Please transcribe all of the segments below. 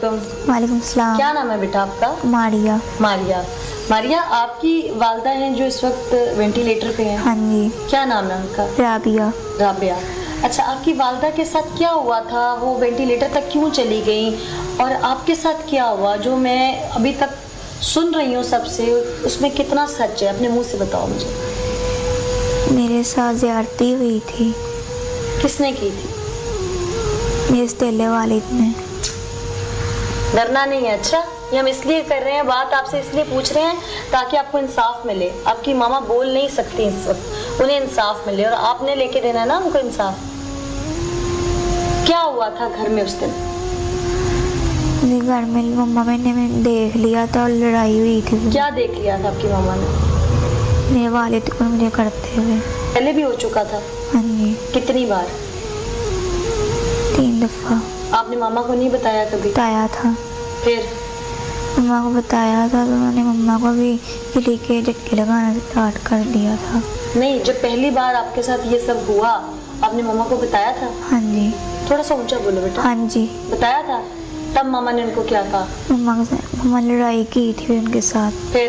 वालेकुम। वालेकुम सलाम। क्या नाम है बेटा आपका? मारिया। मारिया। मारिया, आपकी वालदा हैं जो इस वक्त वेंटिलेटर पे हैं? हाँ जी। क्या नाम है उनका? राबिया। राबिया। अच्छा, आपकी वालदा के साथ क्या हुआ था? वो वेंटिलेटर तक क्यों चली गई? और आपके साथ क्या हुआ जो मैं अभी तक सुन रही हूँ सबसे, उसमें कितना सच है? अपने मुंह से बताओ मुझे। मेरे साथ ज़्यादती हुई थी। किसने की थी? मेरे सतीले वालिद ने। डरना नहीं है। अच्छा, ये हम इसलिए कर रहे हैं, बात आपसे इसलिए पूछ रहे हैं ताकि आपको इंसाफ मिले। आपकी मामा बोल नहीं सकती इस वक्त, उन्हें इंसाफ मिले और आपने लेके देना है ना उनको इंसाफ। क्या हुआ था घर में उस दिन? घर में मम्मा मैंने देख लिया था और लड़ाई हुई थी। क्या देख लिया था आपकी मामा ने? मेरे वालिद को मुझे करते हुए। पहले भी हो चुका था? हाँ जी। कितनी बार? 3 दफ़ा। आपने मामा को नहीं बताया कभी? बताया था। फिर? मम्मा को बताया था तो उन्होंने मम्मा को भी बिजली के झटके लगाना स्टार्ट कर दिया था। नहीं, जब पहली बार आपके साथ ये सब हुआ आपने मामा को बताया था? हाँ जी। थोड़ा सा ऊंचा बोलो बेटा। हाँ जी। बताया था? तब मामा ने उनको क्या कहा? मम्मा लड़ाई की थी उनके साथ। फिर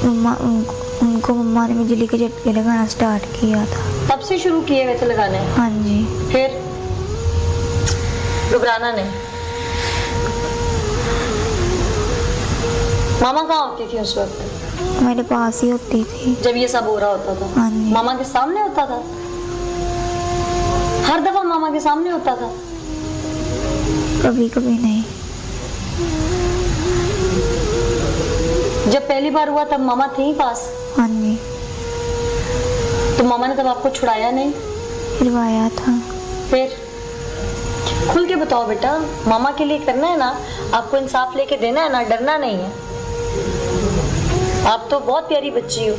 मम्मा उनको मम्मा ने बिजली के झटके लगाना स्टार्ट किया था। तब से शुरू किए वैसे लगाने? हाँ जी। फिर? घबराना नहीं। मामा कहाँ होती थी उस वक्त? मेरे पास ही होती थी जब ये सब हो रहा होता था? हाँ जी। मामा के सामने होता था? हर दफा मामा के सामने होता था? कभी कभी नहीं। जब पहली बार हुआ तब मामा थे ही पास? हाँ जी। तो मामा ने तब आपको छुड़ाया नहीं? फिरवाया था। फिर? खुल के बताओ बेटा, मामा के लिए करना है ना, आपको इंसाफ लेके देना है ना, डरना नहीं है। आप तो बहुत प्यारी बच्ची हो।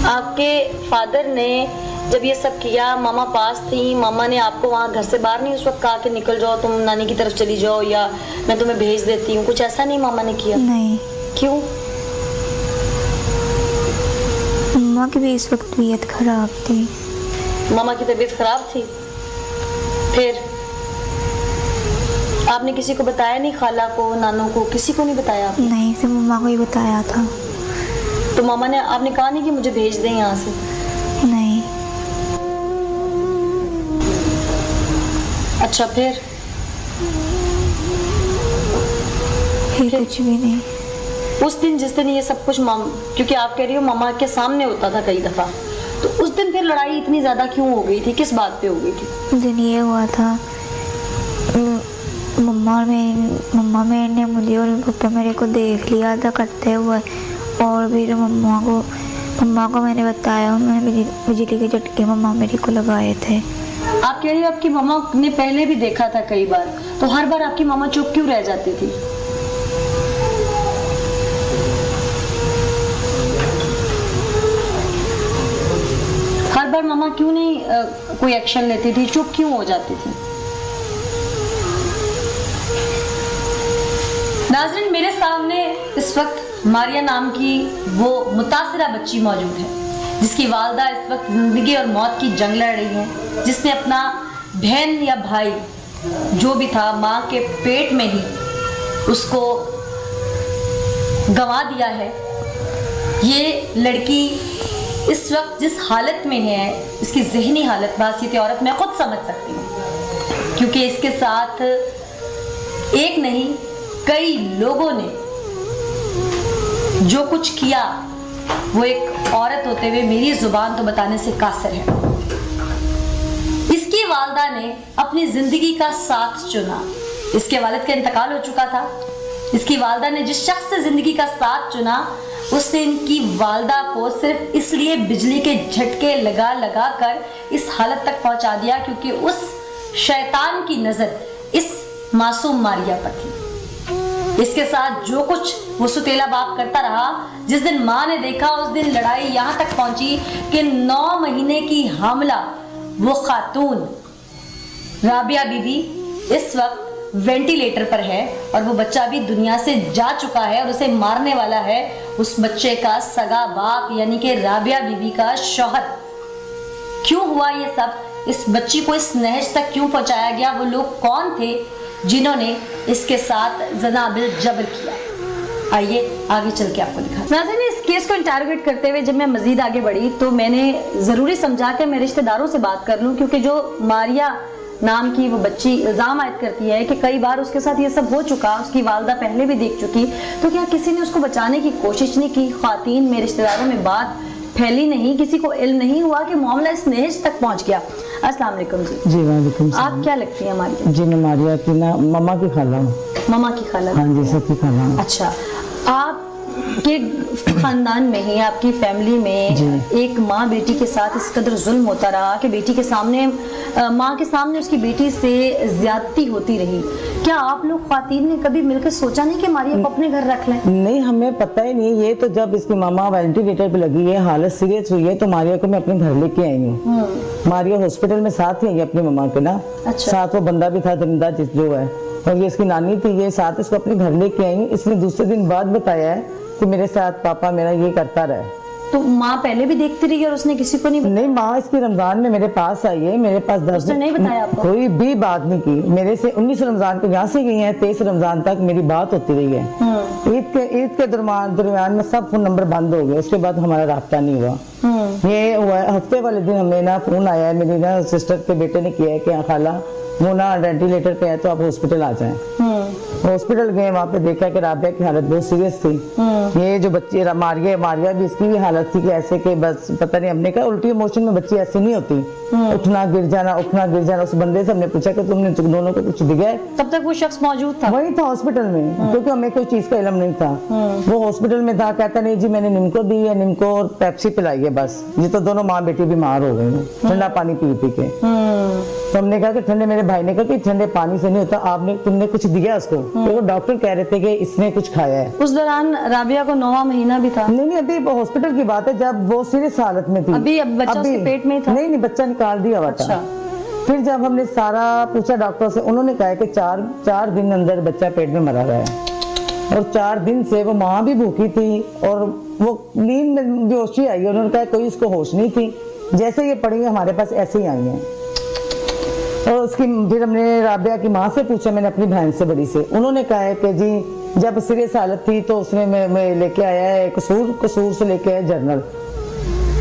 आपके फादर ने जब ये सब किया, मामा पास थी, मामा ने आपको वहाँ घर से बाहर नहीं उस वक्त कहा कि निकल जाओ, तुम नानी की तरफ चली जाओ या मैं तुम्हें भेज देती हूँ, कुछ ऐसा नहीं मामा ने किया? नहीं। क्यों? मम्मा की भी इस वक्त तबीयत खराब थी। मामा की तबीयत खराब थी? फिर आपने किसी को बताया नहीं? खाला को, नानों को, किसी को नहीं बताया आपने? नहीं, सिर्फ मम्मा को ही बताया था। तो मामा ने, आपने कहा नहीं कि मुझे भेज दें यहाँ से? नहीं। अच्छा, फिर कुछ भी नहीं। उस दिन जिस दिन ये सब कुछ क्योंकि आप कह रही हो मामा के सामने होता था कई दफा, तो उस दिन फिर लड़ाई इतनी ज्यादा क्यों हो गई थी? किस बात पे हो गई थी? उस दिन ये हुआ था, मम्मा ने मुझे और पापा मेरे को देख लिया था करते हुए, और फिर मम्मा को मैंने बताया, मैंने बिजली के झटके मम्मा मेरे को लगाए थे। आप कह रही हो आपकी मामा ने पहले भी देखा था कई बार, तो हर बार आपकी मामा चुप क्यों रह जाती थी? हर बार मामा क्यों नहीं कोई एक्शन लेती थी, चुप क्यों हो जाती थी? नाज़रीन, मेरे सामने इस वक्त मारिया नाम की वो मुतासिरा बच्ची मौजूद है जिसकी वालदा इस वक्त जिंदगी और मौत की जंग लड़ रही है, जिसने अपना बहन या भाई जो भी था माँ के पेट में ही उसको गंवा दिया है। ये लड़की इस वक्त जिस हालत में है, इसकी ज़हनी हालत, बासियत औरत मैं खुद समझ सकती हूँ, क्योंकि इसके साथ एक नहीं कई लोगों ने जो कुछ किया वो एक औरत होते हुए मेरी जुबान तो बताने से कासिर है। इसकी वालदा ने अपनी जिंदगी का साथ चुना। इसके वालिद का इंतकाल हो चुका था। इसकी वालदा ने जिस शख्स से जिंदगी का साथ चुना, उसने इनकी वालदा को सिर्फ इसलिए बिजली के झटके लगा लगा कर इस हालत तक पहुंचा दिया क्योंकि उस शैतान की नजर इस मासूम मारिया पर थी। इसके साथ जो कुछ वो सुतेला बाप करता रहा, जिस दिन माँ ने देखा उस दिन लड़ाई यहाँ तक पहुंची कि 9 महीने की हामला वो खातून राबिया बीबी इस वक्त वेंटिलेटर पर है और वो बच्चा भी दुनिया से जा चुका है और उसे मारने वाला है उस बच्चे का सगा बाप यानी कि राबिया बीबी का शौहर। क्यों हुआ ये सब, इस बच्ची को इस नहज तक क्यों पहुंचाया गया, वो लोग कौन थे जिन्होंने इसके साथ ज़ना-बिल जबर किया। आइए आगे चल के आपको दिखा। नाज़रीन, इस केस को इंटरोगेट करते हुए जब मैं मजीद आगे बढ़ी तो मैंने ज़रूरी समझा कि मैं रिश्तेदारों से बात कर लूँ, क्योंकि जो मारिया नाम की वो बच्ची इल्ज़ाम आयद करती है कि कई बार उसके साथ ये सब हो चुका, उसकी वालदा पहले भी देख चुकी, तो क्या किसी ने उसको बचाने की कोशिश नहीं की? ख़वातीन में, रिश्तेदारों में बात फैली नहीं, किसी को इल्म नहीं हुआ कि मामला इस नहज तक पहुंच गया। अस्सलाम वालेकुम जी। जी वालेकुम सलाम। आप क्या लगती हैं हमारी? जी मैं मारिया की ना मम्मा की खाला हूँ। ममा की खाला? हाँ जी, सबकी खाला हूँ। अच्छा, आप के खानदान में ही, आपकी फैमिली में एक माँ बेटी के साथ इस कदर जुल्म होता रहा कि बेटी के सामने, माँ के सामने उसकी बेटी से ज्यादती होती रही। क्या आप लोग ख्वातीन ने कभी मिलकर सोचा नहीं कि मारिया को अपने घर रख लें? नहीं, हमें पता ही नहीं। ये तो जब इसकी मामा वेंटिलेटर पे लगी है, हालत सीरियस हुई है, तो मारिया को मैं अपने घर लेके आई हूँ। मारिया हॉस्पिटल में साथ ही आई अपनी मामा के ना। अच्छा। साथ वो बंदा भी था जिंदा जो है, और ये इसकी नानी थी, ये साथ इसको अपने घर लेके आई। इसने दूसरे दिन बाद बताया है कि मेरे साथ पापा मेरा ये करता रहा। तो माँ पहले भी देखती रही और उसने किसी को नहीं बताया? नहीं, माँ इसकी रमजान में मेरे पास आई है, मेरे पास 10 उसने नहीं बताया आपको? कोई भी बात नहीं की मेरे से। 19 रमजान को यहाँ से गई है, 23 रमजान तक मेरी बात होती रही है। ईद के दरमियान में सब फोन नंबर बंद हो गए, उसके बाद हमारा राब्ता नहीं हुआ। ये हुआ हफ्ते वाले दिन हमें ना फोन आया है, मेरी ना सिस्टर के बेटे ने किया है कि खाला वो ना वेंटिलेटर पे है तो आप हॉस्पिटल आ जाएं। हॉस्पिटल गए, वहाँ पे देखा कि राबिया की हालत बहुत सीरियस थी। ये जो बच्ची मारिया भी, इसकी भी हालत थी कि ऐसे कि बस पता नहीं, हमने कहा उल्टी मोशन में बच्ची ऐसी नहीं होती, उठना गिर जाना। उस बंदे से हमने पूछा कि तुमने दोनों को कुछ दिखा है? तब तक वो शख्स मौजूद था? वही था हॉस्पिटल में, क्योंकि हमें कोई चीज का इल्म नहीं था। वो हॉस्पिटल में था, कहता नहीं जी मैंने निम्को दी है, निम्को और पेप्सी पिलाई है बस। ये तो दोनों माँ बेटी बीमार हो गए ठंडा पानी पी पी के। तो हमने कहा कि ठंडे, मेरे भाई ने कहा कि ठंडे पानी से नहीं होता, तुमने कुछ दिया उसको? तो वो डॉक्टर कह रहे थे कि इसने कुछ खाया है। उस दौरान राबिया को 9वां महीना भी था? नहीं, अभी हॉस्पिटल की बात है, जब वो सीरियस हालत में थी। अभी बच्चा उसके पेट में ही था? नहीं, बच्चा निकाल दिया हुआ था। फिर जब हमने सारा पूछा डॉक्टर से, उन्होंने कहा कि 4 दिन अंदर बच्चा पेट में मरा रहा है। और 4 दिन से वो माँ भी भूखी थी और वो नींद में बेहोशी आई है। उन्होंने कहा कोई उसको होश नहीं थी, जैसे ये पड़ी हमारे पास ऐसे ही आई है। और उसकी फिर हमने राबिया की माँ से पूछा, मैंने अपनी बहन से बड़ी से, उन्होंने कहा है कि जी जब सीरियस हालत थी तो उसने मैं लेके आया है कसूर से लेके आया जर्नल।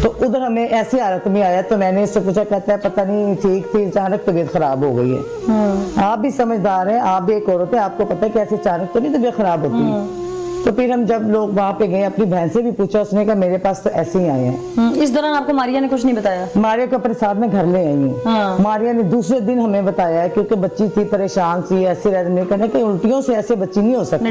तो उधर हमें ऐसी हालत में आया तो मैंने इससे पूछा, कहता है पता नहीं ठीक थी, अचानक तबीयत खराब हो गई है। आप भी समझदार हैं, आप भी एक औरत है, आपको पता है कैसे अचानक तो नहीं तबीयत खराब होती है। तो फिर हम जब लोग वहाँ पे गए, अपनी बहन से भी पूछा, उसने कहा मेरे पास तो ऐसे ही आए हैं। इस दौरान आपको मारिया ने कुछ नहीं बताया? मारिया को अपने साथ में घर ले आई हूँ। मारिया ने दूसरे दिन हमें बताया, क्योंकि बच्ची थी परेशान सी, ऐसे रहने, कहने कि उल्टियों से ऐसे बच्ची नहीं हो सकती।